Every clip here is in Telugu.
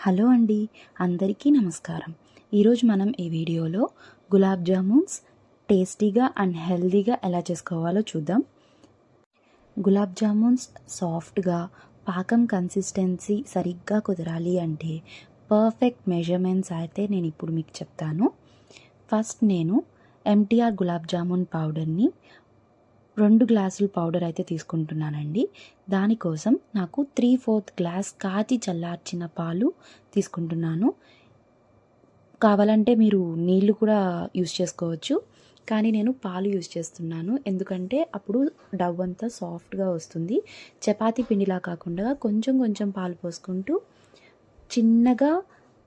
హలో అండి, అందరికీ నమస్కారం. ఈరోజు మనం ఈ వీడియోలో గులాబ్ జామున్స్ టేస్టీగా అండ్ హెల్తీగా ఎలా చేసుకోవాలో చూద్దాం. గులాబ్ జామున్స్ సాఫ్ట్గా, పాకం కన్సిస్టెన్సీ సరిగ్గా కుదరాలి అంటే పర్ఫెక్ట్ మెజర్మెంట్స్ అయితే నేను ఇప్పుడు మీకు చెప్తాను. ఫస్ట్ నేను ఎంటీఆర్ గులాబ్ జామున్ పౌడర్ని 2 గ్లాసుల పౌడర్ అయితే తీసుకుంటున్నానండి. దానికోసం నాకు 3/4 గ్లాస్ కాచి చల్లార్చిన పాలు తీసుకుంటున్నాను. కావాలంటే మీరు నీళ్ళు కూడా యూస్ చేసుకోవచ్చు, కానీ నేను పాలు యూస్ చేస్తున్నాను. ఎందుకంటే అప్పుడు డవ్ అంతా సాఫ్ట్గా వస్తుంది. చపాతీ పిండిలా కాకుండా కొంచెం కొంచెం పాలు పోసుకుంటూ చిన్నగా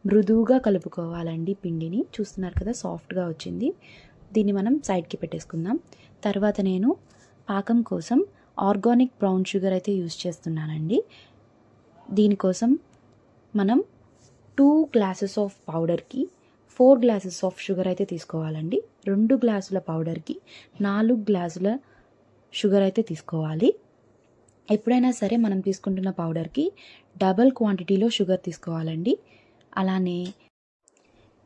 మృదువుగా కలుపుకోవాలండి పిండిని. చూస్తున్నారు కదా, సాఫ్ట్గా వచ్చింది. దీన్ని మనం సైడ్కి పెట్టేసుకుందాం. తర్వాత నేను పాకం కోసం ఆర్గానిక్ బ్రౌన్ షుగర్ అయితే యూస్ చేస్తున్నానండి. దీనికోసం మనం 2 గ్లాసెస్ ఆఫ్ పౌడర్కి 4 గ్లాసెస్ ఆఫ్ షుగర్ అయితే తీసుకోవాలండి. 2 గ్లాసుల పౌడర్కి 4 గ్లాసుల షుగర్ అయితే తీసుకోవాలి. ఎప్పుడైనా సరే మనం తీసుకుంటున్న పౌడర్కి డబల్ క్వాంటిటీలో షుగర్ తీసుకోవాలండి. అలానే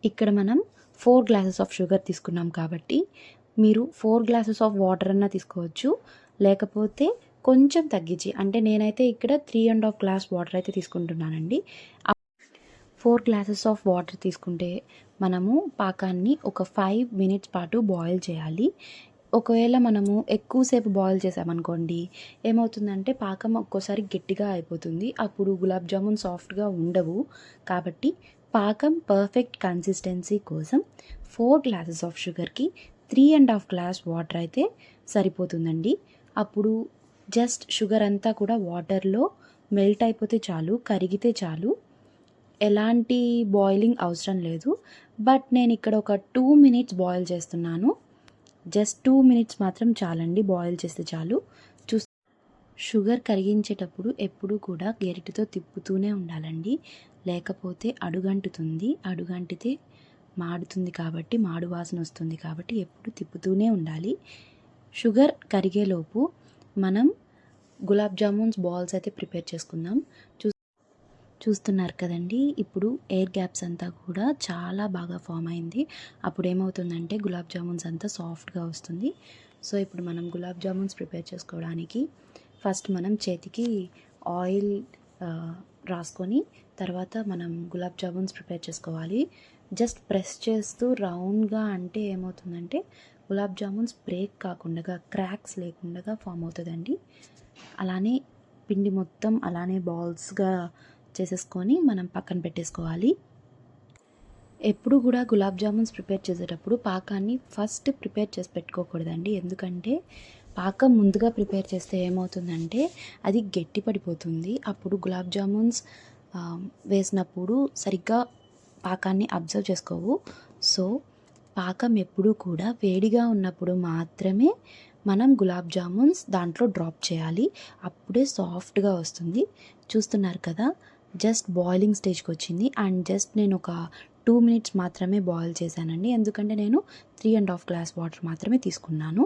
ఇక్కడ మనం 4 గ్లాసెస్ ఆఫ్ షుగర్ తీసుకున్నాం కాబట్టి మీరు 4 గ్లాసెస్ ఆఫ్ వాటర్ అన్నా తీసుకోవచ్చు, లేకపోతే కొంచెం తగ్గించి, అంటే నేనైతే ఇక్కడ 3.5 గ్లాస్ వాటర్ అయితే తీసుకుంటున్నానండి. 4 గ్లాసెస్ ఆఫ్ వాటర్ తీసుకుంటే మనము పాకాన్ని ఒక 5 మినిట్స్ పాటు బాయిల్ చేయాలి. ఒకవేళ మనము ఎక్కువసేపు బాయిల్ చేసామనుకోండి, ఏమవుతుందంటే పాకం ఒక్కోసారి గట్టిగా అయిపోతుంది. అప్పుడు గులాబ్ జామున్ సాఫ్ట్గా ఉండవు. కాబట్టి పాకం పర్ఫెక్ట్ కన్సిస్టెన్సీ కోసం 4 గ్లాసెస్ ఆఫ్ షుగర్కి 3.5 గ్లాస్ వాటర్ అయితే సరిపోతుందండి. అప్పుడు జస్ట్ షుగర్ అంతా కూడా వాటర్లో మెల్ట్ అయిపోతే చాలు, కరిగితే చాలు. ఎలాంటి బాయిలింగ్ అవసరం లేదు. బట్ నేను ఇక్కడ ఒక 2 మినిట్స్ బాయిల్ చేస్తున్నాను. జస్ట్ 2 మినిట్స్ మాత్రం చాలండి, బాయిల్ చేస్తే చాలు. షుగర్ కరిగించేటప్పుడు ఎప్పుడు కూడా గరిటెతో తిప్పుతూనే ఉండాలండి, లేకపోతే అడుగంటుతుంది. అడుగంటితే మాడుతుంది, కాబట్టి మాడు వాసన వస్తుంది. కాబట్టి ఎప్పుడు తిప్పుతూనే ఉండాలి. షుగర్ కరిగేలోపు మనం గులాబ్ జామున్స్ బాల్స్ అయితే ప్రిపేర్ చేసుకుందాం. చూస్తున్నారు కదండి, ఇప్పుడు ఎయిర్ గ్యాప్స్ అంతా కూడా చాలా బాగా ఫామ్ అయింది. అప్పుడు ఏమవుతుందంటే గులాబ్ జామున్స్ అంతా సాఫ్ట్గా వస్తుంది. సో ఇప్పుడు మనం గులాబ్ జామున్స్ ప్రిపేర్ చేసుకోవడానికి ఫస్ట్ మనం చేతికి ఆయిల్ రాసుకొని తర్వాత మనం గులాబ్ జామున్స్ ప్రిపేర్ చేసుకోవాలి. జస్ట్ ప్రెస్ చేస్తూ రౌండ్గా అంటే ఏమవుతుందంటే గులాబ్ జామున్స్ బ్రేక్ కాకుండా, క్రాక్స్ లేకుండా ఫామ్ అవుతుందండి. అలానే పిండి మొత్తం అలానే బాల్స్గా చేసేసుకొని మనం పక్కన పెట్టేసుకోవాలి. ఎప్పుడు కూడా గులాబ్ జామున్స్ ప్రిపేర్ చేసేటప్పుడు పాకాన్ని ఫస్ట్ ప్రిపేర్ చేసి పెట్టుకోకూడదండి. ఎందుకంటే పాకం ముందుగా ప్రిపేర్ చేస్తే ఏమవుతుందంటే అది గట్టి పడిపోతుంది. అప్పుడు గులాబ్ జామున్స్ వేసినప్పుడు సరిగ్గా పాకాన్ని అబ్జర్వ్ చేసుకోవు. సో పాకం ఎప్పుడూ కూడా వేడిగా ఉన్నప్పుడు మాత్రమే మనం గులాబ్ జామున్స్ దాంట్లో డ్రాప్ చేయాలి. అప్పుడే సాఫ్ట్గా వస్తుంది. చూస్తున్నారు కదా, జస్ట్ బాయిలింగ్ స్టేజ్కి వచ్చింది. అండ్ జస్ట్ నేను ఒక 2 మినిట్స్ మాత్రమే బాయిల్ చేశానండి, ఎందుకంటే నేను 3.5 గ్లాస్ వాటర్ మాత్రమే తీసుకున్నాను.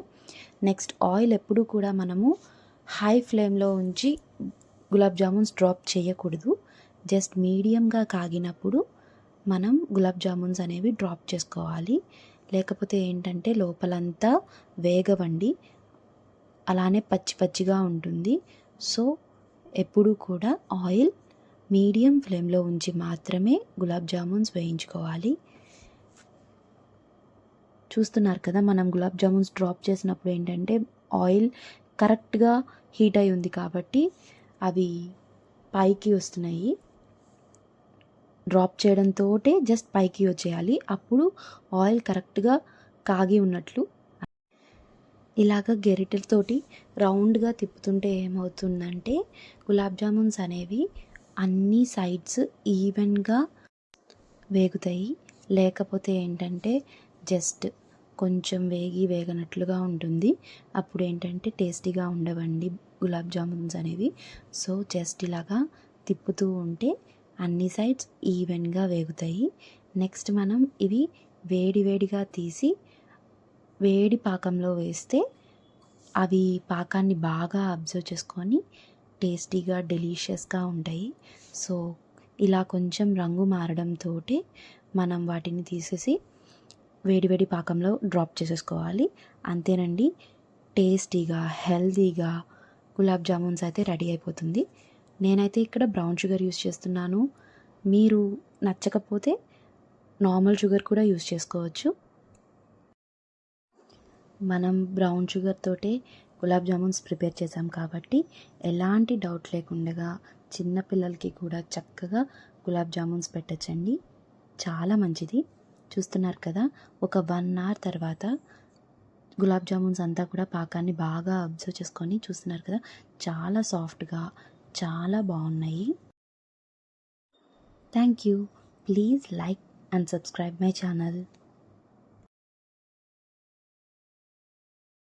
నెక్స్ట్ ఆయిల్ ఎప్పుడు కూడా మనము హై ఫ్లేమ్లో ఉంచి గులాబ్ జామున్స్ డ్రాప్ చేయకూడదు. జస్ట్ మీడియంగా కాగినప్పుడు మనం గులాబ్ జామున్స్ అనేవి డ్రాప్ చేసుకోవాలి. లేకపోతే ఏంటంటే లోపలంతా వేగవండి, అలానే పచ్చి పచ్చిగా ఉంటుంది. సో ఎప్పుడు కూడా ఆయిల్ మీడియం ఫ్లేమ్లో ఉంచి మాత్రమే గులాబ్ జామున్స్ వేయించుకోవాలి. చూస్తున్నారు కదా, మనం గులాబ్ జామున్స్ డ్రాప్ చేసినప్పుడు ఏంటంటే ఆయిల్ కరెక్ట్గా హీట్ అయి ఉంది కాబట్టి అవి పైకి వస్తున్నాయి. డ్రాప్ చేయడంతో జస్ట్ పైకి వచ్చేయాలి. అప్పుడు ఆయిల్ కరెక్ట్గా కాగి ఉన్నట్లు. ఇలాగ గెరిటెలతోటి రౌండ్గా తిప్పుతుంటే ఏమవుతుందంటే గులాబ్ జామున్స్ అనేవి అన్ని సైడ్స్ ఈవెన్గా వేగుతాయి. లేకపోతే ఏంటంటే జస్ట్ కొంచెం వేగనట్లుగా ఉంటుంది. అప్పుడు ఏంటంటే టేస్టీగా ఉండవండి గులాబ్ జామున్స్ అనేవి. సో జస్ట్ ఇలాగా తిప్పుతూ ఉంటే అన్ని సైడ్స్ ఈవెన్గా వేగుతాయి. నెక్స్ట్ మనం ఇవి వేడిగా తీసి వేడి పాకంలో వేస్తే అవి పాకాన్ని బాగా అబ్జర్వ్ చేసుకొని టేస్టీగా డెలీషియస్గా ఉంటాయి. సో ఇలా కొంచెం రంగు మారడంతో మనం వాటిని తీసేసి వేడివేడి పాకంలో డ్రాప్ చేసేసుకోవాలి. అంతేనండి, టేస్టీగా హెల్తీగా గులాబ్ జామున్స్ అయితే రెడీ అయిపోతుంది. నేనైతే ఇక్కడ బ్రౌన్ షుగర్ యూస్ చేస్తున్నాను. మీరు నచ్చకపోతే నార్మల్ షుగర్ కూడా యూస్ చేసుకోవచ్చు. మనం బ్రౌన్ షుగర్ తోటే గులాబ్ జామున్స్ ప్రిపేర్ చేసాం కాబట్టి ఎలాంటి డౌట్ లేకుండా చిన్నపిల్లలకి కూడా చక్కగా గులాబ్ జామున్స్ పెట్టచ్చండి. చాలా మంచిది. చూస్తున్నారు కదా, ఒక 1 అవర్ తర్వాత గులాబ్ జామున్స్ అంతా కూడా పాకాన్ని బాగా అబ్జర్వ్ చేసుకొని చూస్తున్నారు కదా, చాలా సాఫ్ట్గా చాలా బాగున్నాయి. Thank you. Please like and subscribe my channel.